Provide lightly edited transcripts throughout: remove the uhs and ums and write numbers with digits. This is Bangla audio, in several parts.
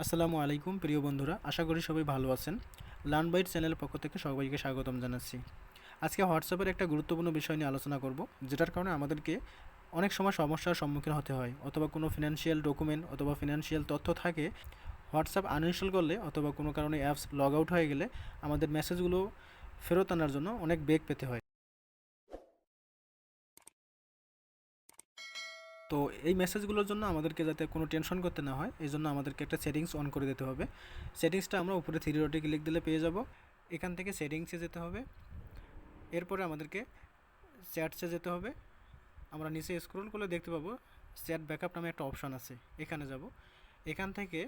আসসালামু আলাইকুম প্রিয় বন্ধুরা, আশা করি সবাই ভালো আছেন। লার্ন বাইট চ্যানেলের পক্ষ থেকে সবাইকে স্বাগতম জানাচ্ছি। আজকে হোয়াটসঅ্যাপের একটা গুরুত্বপূর্ণ বিষয় নিয়ে আলোচনা করব, যেটার কারণে আমাদেরকে অনেক সময় সমস্যার সম্মুখীন হতে হয়, অথবা কোনো ফিনান্সিয়াল ডকুমেন্ট অথবা ফিনান্সিয়াল তথ্য থাকে হোয়াটসঅ্যাপ আনইনস্টল করলে অথবা কোনো কারণে অ্যাপস লগ আউট হয়ে গেলে আমাদের মেসেজগুলো ফেরত আনার জন্য অনেক বেগ পেতে হয়। তো এই মেসেজগুলোর জন্য আমাদেরকে যাতে কোনো টেনশন করতে না হয়, এই জন্য আমাদেরকে একটা সেটিংস অন করে দিতে হবে। সেটিংসটা আমরা উপরে থ্রি ডটে ক্লিক দিলে পেয়ে যাব। এখান থেকে সেটিংসে যেতে হবে, এরপরে আমাদেরকে চ্যাটসে যেতে হবে। আমরা নিচে স্ক্রল করলে দেখতে পাবো চ্যাট ব্যাকআপ নামে একটা অপশান আছে, এখানে যাব। এখান থেকে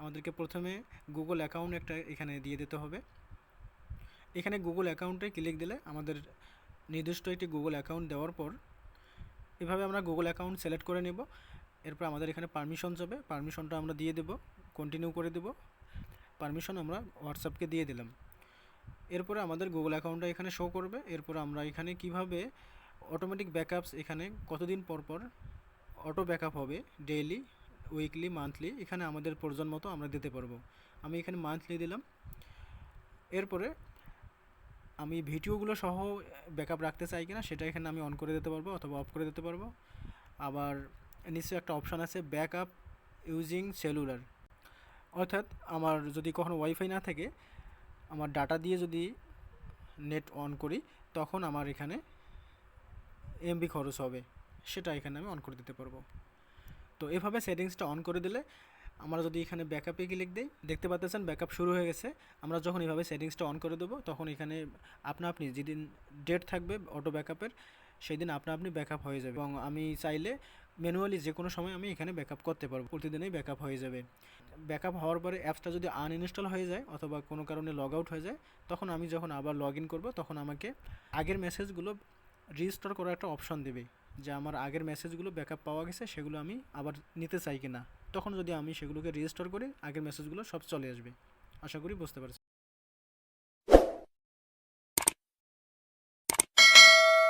আমাদেরকে প্রথমে গুগল অ্যাকাউন্ট একটা এখানে দিয়ে দিতে হবে। এখানে গুগল অ্যাকাউন্টে ক্লিক দিলে আমাদের নির্দিষ্ট একটি গুগল অ্যাকাউন্ট দেওয়ার পর এভাবে আমরা গুগল অ্যাকাউন্ট সিলেক্ট করে নেব। এরপর আমাদের এখানে পারমিশন যাবে, পারমিশনটা আমরা দিয়ে দেব, কন্টিনিউ করে দেব। পারমিশন আমরা হোয়াটসঅ্যাপকে দিয়ে দিলাম। এরপরে আমাদের গুগল অ্যাকাউন্টটা এখানে শো করবে। এরপর আমরা এখানে কিভাবে অটোমেটিক ব্যাকআপস, এখানে কতদিন পর পর অটো ব্যাকআপ হবে, ডেইলি, উইকলি, মান্থলি, এখানে আমাদের প্রয়োজন মতো আমরা দিতে পারবো। আমি এখানে মান্থলি দিলাম। এরপরে আমি ভিডিওগুলো সহ ব্যাকআপ রাখতে চাই কিনা সেটা এখানে আমি অন করে দিতে পারবো অথবা অফ করে দিতে পারবো। আবার নিশ্চয়ই একটা অপশান আছে ব্যাকআপ ইউজিং সেলুলার, অর্থাৎ আমার যদি কখনো ওয়াইফাই না থাকে, আমার ডাটা দিয়ে যদি নেট অন করি, তখন আমার এখানে এমবি খরচ হবে, সেটা এখানে আমি অন করে দিতে পারবো। তো এভাবে সেটিংসটা অন করে দিলে আমরা যদি এখানে ব্যাকআপে ক্লিক দিই, দেখতে পাচ্ছেন ব্যাকআপ শুরু হয়ে গেছে। আমরা যখন এভাবে সেটিংসটা অন করে দেবো, তখন এখানে আপনি যেদিন ডেট থাকবে অটো ব্যাকআপের, সেই দিন আপনি ব্যাকআপ হয়ে যাবে। এবং আমি চাইলে ম্যানুয়ালি যে কোনো সময় আমি এখানে ব্যাকআপ করতে পারবো, প্রতিদিনই ব্যাকআপ হয়ে যাবে। ব্যাকআপ হওয়ার পরে অ্যাপসটা যদি আনইনস্টল হয়ে যায় অথবা কোনো কারণে লগ আউট হয়ে যায়, তখন আমি যখন আবার লগ ইন করবো, তখন আমাকে আগের মেসেজগুলো রিস্টোর করার একটা অপশন দেবে, যে আমার আগের মেসেজগুলো ব্যাকআপ পাওয়া গেছে, সেগুলো আমি আবার নিতে চাই কিনা। তখন যদি আমি সেগুলোকে রেজিস্টার করি, আগের মেসেজগুলো সব চলে আসবে। আশা করি বুঝতে পারছি।